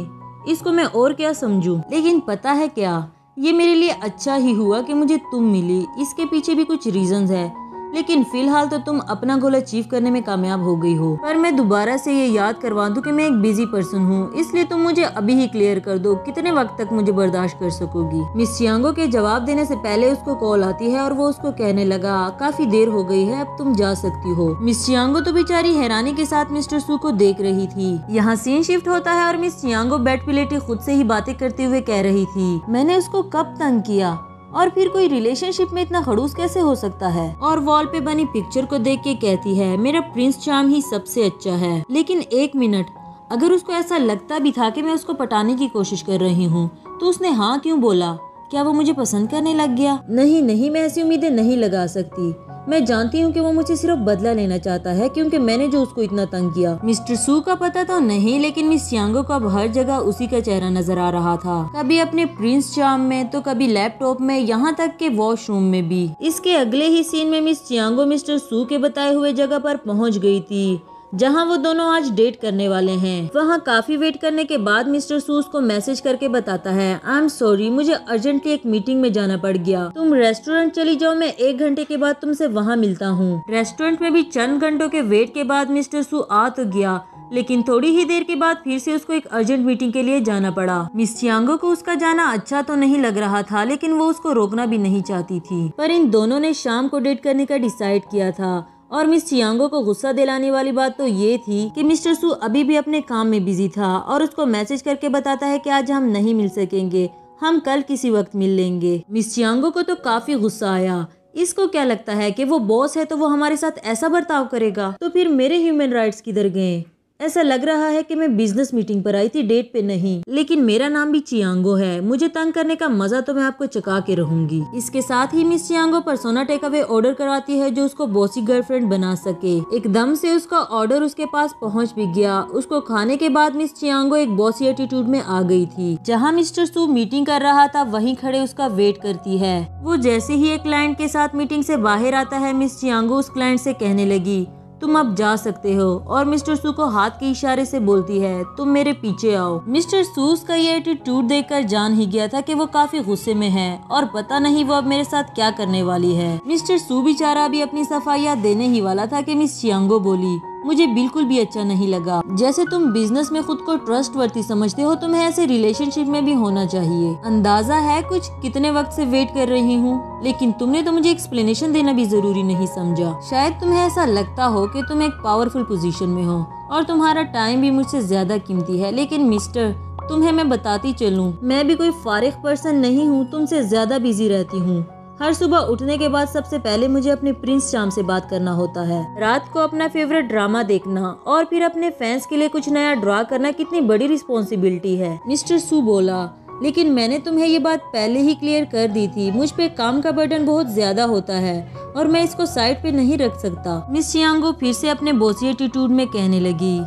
इसको मैं और क्या समझूं। लेकिन पता है क्या, ये मेरे लिए अच्छा ही हुआ कि मुझे तुम मिली, इसके पीछे भी कुछ रीजंस है। लेकिन फिलहाल तो तुम अपना गोल अचीव करने में कामयाब हो गई हो। पर मैं दोबारा से ये याद करवा दूं कि मैं एक बिजी पर्सन हूँ, इसलिए तुम मुझे अभी ही क्लियर कर दो कितने वक्त तक मुझे बर्दाश्त कर सकोगी। मिस चियांगो के जवाब देने से पहले उसको कॉल आती है और वो उसको कहने लगा, काफी देर हो गई है, अब तुम जा सकती हो। मिस चियांगो तो बेचारी हैरानी के साथ मिस्टर सू को देख रही थी। यहाँ सीन शिफ्ट होता है और मिस चियांगो बेड पे लेटी खुद से ही बातें करते हुए कह रही थी, मैंने उसको कब तंग किया और फिर कोई रिलेशनशिप में इतना खड़ूस कैसे हो सकता है। और वॉल पे बनी पिक्चर को देख के कहती है, मेरा प्रिंस चार्म ही सबसे अच्छा है। लेकिन एक मिनट, अगर उसको ऐसा लगता भी था कि मैं उसको पटाने की कोशिश कर रही हूँ तो उसने हाँ क्यों बोला? क्या वो मुझे पसंद करने लग गया? नहीं, मैं ऐसी उम्मीदें नहीं लगा सकती। मैं जानती हूँ कि वो मुझसे सिर्फ बदला लेना चाहता है क्योंकि मैंने जो उसको इतना तंग किया। मिस्टर सू का पता तो नहीं, लेकिन मिस चियांगो को अब हर जगह उसी का चेहरा नजर आ रहा था। कभी अपने प्रिंस चार्म में तो कभी लैपटॉप में, यहाँ तक के वॉशरूम में भी। इसके अगले ही सीन में मिस चियांगो मिस्टर सू के बताए हुए जगह पर पहुँच गई थी जहां वो दोनों आज डेट करने वाले हैं। वहां काफी वेट करने के बाद मिस्टर सूस को मैसेज करके बताता है, आई एम सॉरी, मुझे अर्जेंटली एक मीटिंग में जाना पड़ गया। तुम रेस्टोरेंट चली जाओ, मैं 1 घंटे के बाद तुमसे वहां मिलता हूँ। रेस्टोरेंट में भी चंद घंटों के वेट के बाद मिस्टर सू आ तो गया, लेकिन थोड़ी ही देर के बाद फिर से उसको एक अर्जेंट मीटिंग के लिए जाना पड़ा। मिस चियांगो को उसका जाना अच्छा तो नहीं लग रहा था, लेकिन वो उसको रोकना भी नहीं चाहती थी। पर इन दोनों ने शाम को डेट करने का डिसाइड किया था। और मिस चियांगो को गुस्सा दिलाने वाली बात तो ये थी कि मिस्टर सू अभी भी अपने काम में बिजी था और उसको मैसेज करके बताता है कि आज हम नहीं मिल सकेंगे, हम कल किसी वक्त मिल लेंगे। मिस चियांगो को तो काफी गुस्सा आया। इसको क्या लगता है कि वो बॉस है तो वो हमारे साथ ऐसा बर्ताव करेगा? तो फिर मेरे ह्यूमन राइट्स किधर गए? ऐसा लग रहा है कि मैं बिजनेस मीटिंग पर आई थी, डेट पे नहीं। लेकिन मेरा नाम भी चियांगो है, मुझे तंग करने का मजा तो मैं आपको चका के रहूंगी। इसके साथ ही miss Chiango persona take away order करवाती है जो उसको बॉसी गर्लफ्रेंड बना सके। एकदम से उसका ऑर्डर उसके पास पहुंच भी गया। उसको खाने के बाद मिस चियांगो एक बॉसी एटीट्यूड में आ गई थी। जहाँ मिस्टर सू मीटिंग कर रहा था वहीं खड़े उसका वेट करती है। वो जैसे ही एक क्लाइंट के साथ मीटिंग से बाहर आता है, मिस चियांगो उस क्लाइंट से कहने लगी, तुम अब जा सकते हो। और मिस्टर सू को हाथ के इशारे से बोलती है, तुम मेरे पीछे आओ। मिस्टर सूस का ये एटीट्यूड देखकर जान ही गया था कि वो काफी गुस्से में है और पता नहीं वो अब मेरे साथ क्या करने वाली है। मिस्टर सू बेचारा भी अपनी सफाइयाँ देने ही वाला था कि मिस चियांगो बोली, मुझे बिल्कुल भी अच्छा नहीं लगा। जैसे तुम बिजनेस में खुद को ट्रस्टवर्दी समझते हो, तुम्हें ऐसे रिलेशनशिप में भी होना चाहिए। अंदाजा है कुछ कितने वक्त से वेट कर रही हूँ, लेकिन तुमने तो मुझे एक्सप्लेनेशन देना भी जरूरी नहीं समझा। शायद तुम्हें ऐसा लगता हो कि तुम एक पावरफुल पोजीशन में हो और तुम्हारा टाइम भी मुझसे ज्यादा कीमती है, लेकिन मिस्टर, तुम्हें मैं बताती चलूं, मैं भी कोई फारिग पर्सन नहीं हूँ, तुमसे ज्यादा बिजी रहती हूँ। हर सुबह उठने के बाद सबसे पहले मुझे अपने प्रिंस चार्म से बात करना होता है। रात को अपना फेवरेट ड्रामा देखना और फिर अपने फैंस के लिए कुछ नया ड्रा करना कितनी बड़ी रिस्पॉन्सिबिलिटी है। मिस्टर सू बोला, लेकिन मैंने तुम्हें ये बात पहले ही क्लियर कर दी थी, मुझ पे काम का बर्डन बहुत ज्यादा होता है और मैं इसको साइड पे नहीं रख सकता। मिस चियांगो फिर से अपने बॉसी एटीट्यूड में कहने लगी,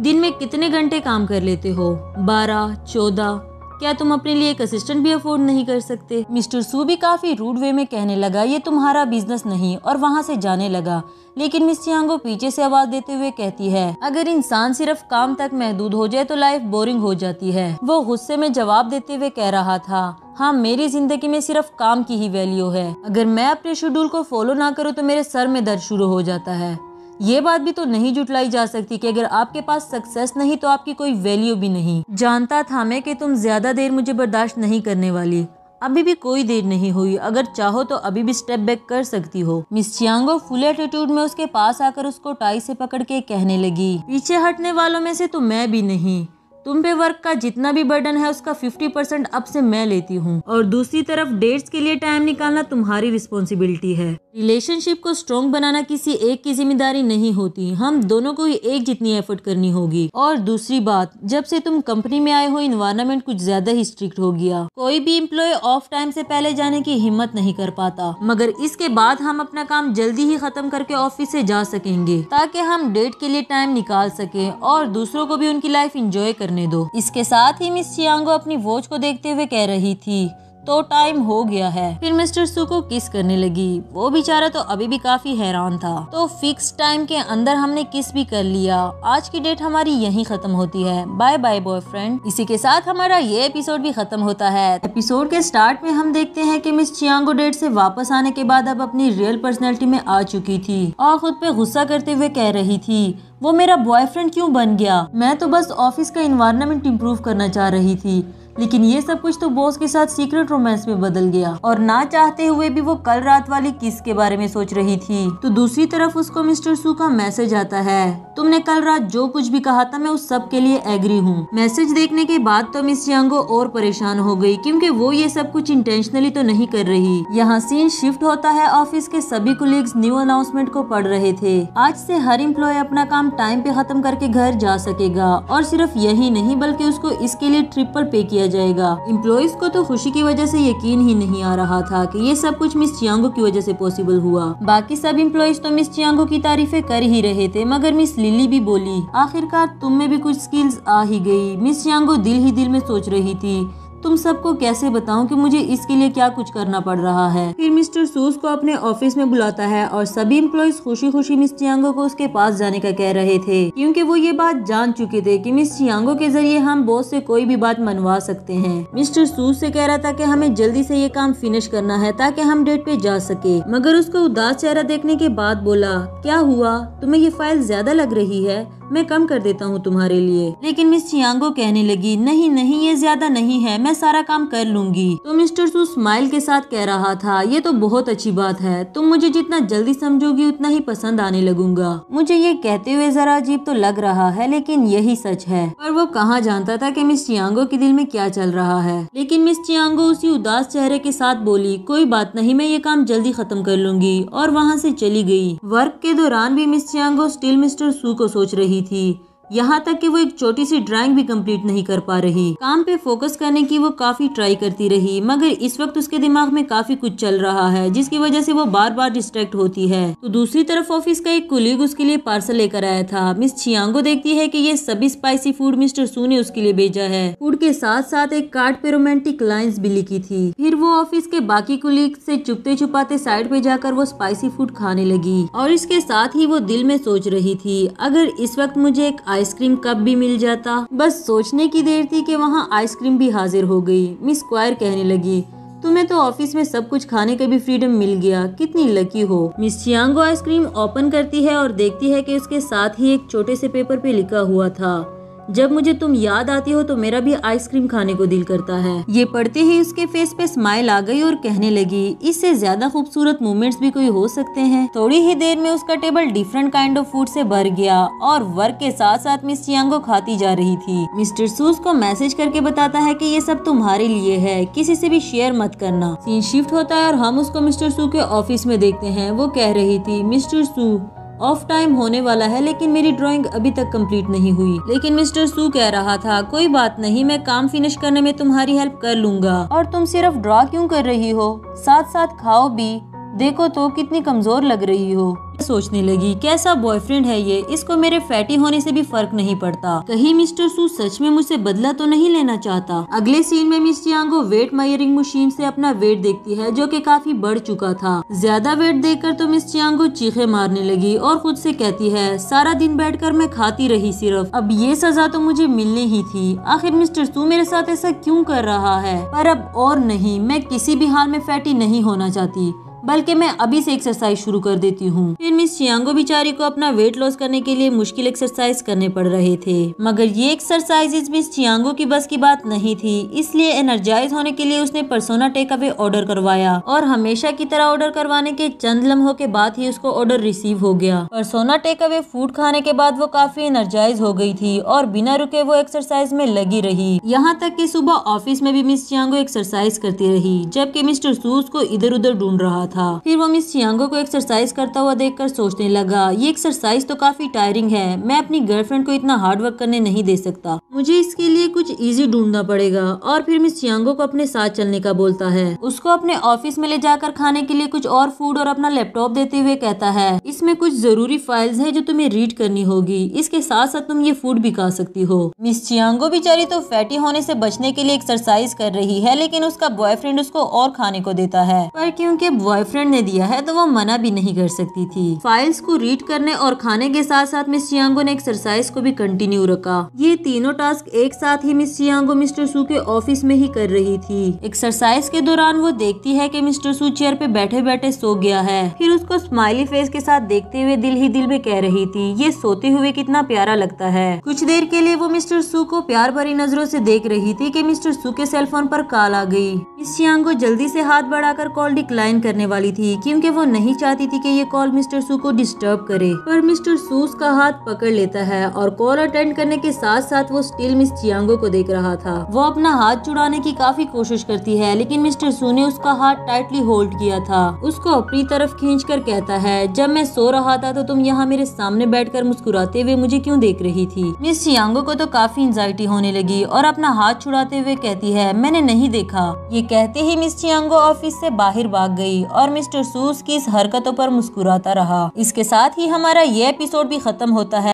दिन में कितने घंटे काम कर लेते हो? 12, 14? क्या तुम अपने लिए एक असिस्टेंट भी अफोर्ड नहीं कर सकते? मिस्टर सू भी काफी रूड वे में कहने लगा, ये तुम्हारा बिजनेस नहीं, और वहाँ से जाने लगा। लेकिन मिस चियांगो पीछे से आवाज देते हुए कहती है, अगर इंसान सिर्फ काम तक महदूद हो जाए तो लाइफ बोरिंग हो जाती है। वो गुस्से में जवाब देते हुए कह रहा था, हाँ, मेरी जिंदगी में सिर्फ काम की ही वैल्यू है। अगर मैं अपने शेड्यूल को फॉलो ना करूँ तो मेरे सर में दर्द शुरू हो जाता है। ये बात भी तो नहीं जुटलाई जा सकती कि अगर आपके पास सक्सेस नहीं तो आपकी कोई वैल्यू भी नहीं। जानता था मैं कि तुम ज्यादा देर मुझे बर्दाश्त नहीं करने वाली। अभी भी कोई देर नहीं हुई, अगर चाहो तो अभी भी स्टेप बैक कर सकती हो। मिस चियांगो फुल एटीट्यूड में उसके पास आकर उसको टाई से पकड़ के कहने लगी, पीछे हटने वालों में से तो मैं भी नहीं। तुम पे वर्क का जितना भी बर्डन है उसका 50% अब से मैं लेती हूँ, और दूसरी तरफ डेट्स के लिए टाइम निकालना तुम्हारी रिस्पॉन्सिबिलिटी है। रिलेशनशिप को स्ट्रॉन्ग बनाना किसी एक की जिम्मेदारी नहीं होती, हम दोनों को ही एक जितनी एफर्ट करनी होगी। और दूसरी बात, जब से तुम कंपनी में आए हो इन्वायरमेंट कुछ ज्यादा ही स्ट्रिक्ट हो गया। कोई भी एम्प्लॉय ऑफ टाइम से पहले जाने की हिम्मत नहीं कर पाता, मगर इसके बाद हम अपना काम जल्दी ही खत्म करके ऑफिस से जा सकेंगे ताकि हम डेट के लिए टाइम निकाल सके और दूसरों को भी उनकी लाइफ एंजॉय करने दो। इसके साथ ही मिस चियांगो अपनी वॉच को देखते हुए कह रही थी, तो टाइम हो गया है। फिर मिस्टर सू को किस करने लगी। वो बेचारा तो अभी भी काफी हैरान था। तो फिक्स टाइम के अंदर हमने किस भी कर लिया। आज की डेट हमारी यहीं खत्म होती है। Bye bye boyfriend. इसी के साथ हमारा ये एपिसोड भी खत्म होता है। एपिसोड के स्टार्ट में हम देखते हैं कि मिस चियांगो डेट से वापस आने के बाद अब अपनी रियल पर्सनैलिटी में आ चुकी थी और खुद पे गुस्सा करते हुए कह रही थी, वो मेरा बॉयफ्रेंड क्यों बन गया। मैं तो बस ऑफिस का इन्वायरमेंट इम्प्रूव करना चाह रही थी, लेकिन ये सब कुछ तो बॉस के साथ सीक्रेट रोमांस में बदल गया। और ना चाहते हुए भी वो कल रात वाली किस के बारे में सोच रही थी। तो दूसरी तरफ उसको मिस्टर सू का मैसेज आता है, तुमने कल रात जो कुछ भी कहा था मैं उस सब के लिए एग्री हूँ। मैसेज देखने के बाद तो मिस चियांगो और परेशान हो गई, क्योंकि वो ये सब कुछ इंटेंशनली तो नहीं कर रही। यहाँ सीन शिफ्ट होता है। ऑफिस के सभी कोलीग्स न्यू अनाउंसमेंट को पढ़ रहे थे। आज से हर एम्प्लॉय अपना काम टाइम पे खत्म करके घर जा सकेगा, और सिर्फ यही नहीं बल्कि उसको इसके लिए ट्रिपल पे किया जाएगा। एम्प्लॉइज को तो खुशी की वजह से यकीन ही नहीं आ रहा था कि ये सब कुछ मिस चियांगो की वजह से पॉसिबल हुआ। बाकी सब एम्प्लॉइज तो मिस चियांगो की तारीफें कर ही रहे थे, मगर मिस लिली भी बोली, आखिरकार तुम में भी कुछ स्किल्स आ ही गई। मिस चियांगो दिल ही दिल में सोच रही थी, तुम सबको कैसे बताऊं कि मुझे इसके लिए क्या कुछ करना पड़ रहा है। फिर मिस्टर सूस को अपने ऑफिस में बुलाता है और सभी एम्प्लॉइज खुशी खुशी मिस चियांगो को उसके पास जाने का कह रहे थे, क्योंकि वो ये बात जान चुके थे कि मिस चियांगो के जरिए हम बॉस से कोई भी बात मनवा सकते हैं। मिस्टर सूस से कह रहा था कि हमें जल्दी से ये काम फिनिश करना है ताकि हम डेट पे जा सके, मगर उसको उदास चेहरा देखने के बाद बोला, क्या हुआ, तुम्हें ये फाइल ज्यादा लग रही है, मैं कम कर देता हूँ तुम्हारे लिए। लेकिन मिस चियांगो कहने लगी, नहीं नहीं ये ज्यादा नहीं है, मैं सारा काम कर लूंगी। तो मिस्टर सू स्माइल के साथ कह रहा था, ये तो बहुत अच्छी बात है, तुम मुझे जितना जल्दी समझोगी उतना ही पसंद आने लगूंगा। मुझे ये कहते हुए जरा अजीब तो लग रहा है, लेकिन यही सच है। पर वो कहाँ जानता था कि मिस चियांगो के दिल में क्या चल रहा है। लेकिन मिस चियांगो उसी उदास चेहरे के साथ बोली, कोई बात नहीं, मैं ये काम जल्दी खत्म कर लूंगी, और वहाँ से चली गई। वर्क के दौरान भी मिस चियांगो स्टिल मिस्टर सू को सोच रही थी, यहाँ तक कि वो एक छोटी सी ड्राइंग भी कंप्लीट नहीं कर पा रही। काम पे फोकस करने की वो काफी ट्राई करती रही, मगर इस वक्त उसके दिमाग में काफी कुछ चल रहा है, जिसकी वजह से वो बार बार डिस्ट्रैक्ट होती है। तो दूसरी तरफ ऑफिस का एक कोलीग उसके लिए पार्सल लेकर आया था। मिस चियांगो देखती है कि ये सभी स्पाइसी फूड मिस्टर सू ने उसके लिए भेजा है। फूड के साथ साथ एक कार्ड पे रोमांटिक लाइन्स भी लिखी थी। फिर वो ऑफिस के बाकी कोलीग से चुपते छुपाते साइड पे जाकर वो स्पाइसी फूड खाने लगी, और इसके साथ ही वो दिल में सोच रही थी, अगर इस वक्त मुझे एक आइसक्रीम कप भी मिल जाता। बस सोचने की देर थी कि वहाँ आइसक्रीम भी हाजिर हो गई। मिस क्वायर कहने लगी, तुम्हें तो ऑफिस में सब कुछ खाने का भी फ्रीडम मिल गया, कितनी लकी हो। मिस चियांगो आइसक्रीम ओपन करती है और देखती है कि उसके साथ ही एक छोटे से पेपर पे लिखा हुआ था, जब मुझे तुम याद आती हो तो मेरा भी आइसक्रीम खाने को दिल करता है। ये पढ़ते ही उसके फेस पे स्माइल आ गई और कहने लगी, इससे ज्यादा खूबसूरत मोमेंट्स भी कोई हो सकते हैं। थोड़ी ही देर में उसका table different kind of food से भर गया, और वर्क के साथ साथ मिस चियांगो खाती जा रही थी। मिस्टर सूस को मैसेज करके बताता है कि ये सब तुम्हारे लिए है, किसी से भी शेयर मत करना। सीन शिफ्ट होता है और हम उसको मिस्टर सू के ऑफिस में देखते हैं। वो कह रही थी, मिस्टर सू ऑफ टाइम होने वाला है, लेकिन मेरी ड्राइंग अभी तक कंप्लीट नहीं हुई। लेकिन मिस्टर सू कह रहा था, कोई बात नहीं, मैं काम फिनिश करने में तुम्हारी हेल्प कर लूंगा। और तुम सिर्फ ड्रॉ क्यों कर रही हो, साथ साथ खाओ भी, देखो तो कितनी कमजोर लग रही हो। सोचने लगी, कैसा बॉयफ्रेंड है ये, इसको मेरे फैटी होने से भी फर्क नहीं पड़ता। कहीं मिस्टर सू सच में मुझसे बदला तो नहीं लेना चाहता। अगले सीन में मिस चियांगो वेट मेजरिंग मशीन से अपना वेट देखती है, जो कि काफी बढ़ चुका था। ज्यादा वेट देखकर तो मिस चियांगो चीखे मारने लगी और खुद से कहती है, सारा दिन बैठकर मैं खाती रही सिर्फ, अब ये सजा तो मुझे मिलनी ही थी। आखिर मिस्टर सू मेरे साथ ऐसा क्यों कर रहा है। पर अब और नहीं, मैं किसी भी हाल में फैटी नहीं होना चाहती, बल्कि मैं अभी से एक्सरसाइज शुरू कर देती हूँ। फिर मिस चियांगो बेचारी को अपना वेट लॉस करने के लिए मुश्किल एक्सरसाइज करने पड़ रहे थे, मगर ये एक्सरसाइजेज मिस चियांगो की बस की बात नहीं थी। इसलिए एनर्जाइज होने के लिए उसने पर्सोना टेक अवे ऑर्डर करवाया, और हमेशा की तरह ऑर्डर करवाने के चंद लम्हों के बाद ही उसको ऑर्डर रिसीव हो गया। पर्सोना टेक अवे फूड खाने के बाद वो काफी एनर्जाइज हो गई थी और बिना रुके वो एक्सरसाइज में लगी रही। यहाँ तक कि सुबह ऑफिस में भी मिस चियांगो एक्सरसाइज करती रही, जबकि मिस्टर सू उसको इधर उधर ढूंढ रहा था। फिर वो मिस चियांगो को एक्सरसाइज करता हुआ देखकर सोचने लगा, ये एक्सरसाइज तो काफी टायरिंग है, मैं अपनी गर्लफ्रेंड को इतना हार्ड वर्क करने नहीं दे सकता, मुझे इसके लिए कुछ इजी ढूंढना पड़ेगा। और फिर मिस चियांगो को अपने साथ चलने का बोलता है। उसको अपने ऑफिस में ले जाकर खाने के लिए कुछ और फूड और अपना लैपटॉप देते हुए कहता है, इसमें कुछ जरूरी फाइल्स है जो तुम्हें रीड करनी होगी, इसके साथ साथ तुम ये फूड भी खा सकती हो। मिस चियांगो बेचारी तो फैटी होने से बचने के लिए एक्सरसाइज कर रही है, लेकिन उसका बॉयफ्रेंड उसको और खाने को देता है, पर क्योंकि बॉयफ्रेंड ने दिया है तो वो मना भी नहीं कर सकती थी। फाइल्स को रीड करने और खाने के साथ साथ मिस चियांगो ने एक्सरसाइज को भी कंटिन्यू रखा। ये तीनों टास्क एक साथ ही मिस चियांगो मिस्टर सू के ऑफिस में ही कर रही थी। एक्सरसाइज के दौरान वो देखती है कि मिस्टर सू चेयर पे बैठे बैठे सो गया है। फिर उसको स्माइली फेस के साथ देखते हुए दिल ही दिल में कह रही थी, ये सोते हुए कितना प्यारा लगता है। कुछ देर के लिए वो मिस्टर सू को प्यार भरी नजरों से देख रही थी कि मिस्टर सू के सेलफोन पर कॉल आ गई। मिस चियांगो जल्दी से हाथ बढ़ाकर कॉल डिक्लाइन करने वाली थी, क्योंकि वो नहीं चाहती थी कि ये कॉल मिस्टर सू को डिस्टर्ब करे, पर मिस्टर सू उसका हाथ पकड़ लेता है और कॉल अटेंड करने के साथ साथ वो स्टिल मिस चियांगो को देख रहा था। वो अपना हाथ छुड़ाने की काफी कोशिश करती है, लेकिन मिस्टर सू ने उसका हाथ टाइटली होल्ड किया था। उसको अपनी तरफ खींचकर कहता है, जब मैं सो रहा था तो तुम यहाँ मेरे सामने बैठकर मुस्कुराते हुए मुझे क्यों देख रही थी। मिस चियांगो को तो काफी एंजाइटी होने लगी और अपना हाथ छुड़ाते हुए कहती है, मैंने नहीं देखा। ये कहते ही मिस चियांगो ऑफिस से बाहर भाग गई और मिस्टर सू की इस हरकतों पर मुस्कुराता रहा। इसके साथ ही हमारा ये एपिसोड भी खत्म होता है।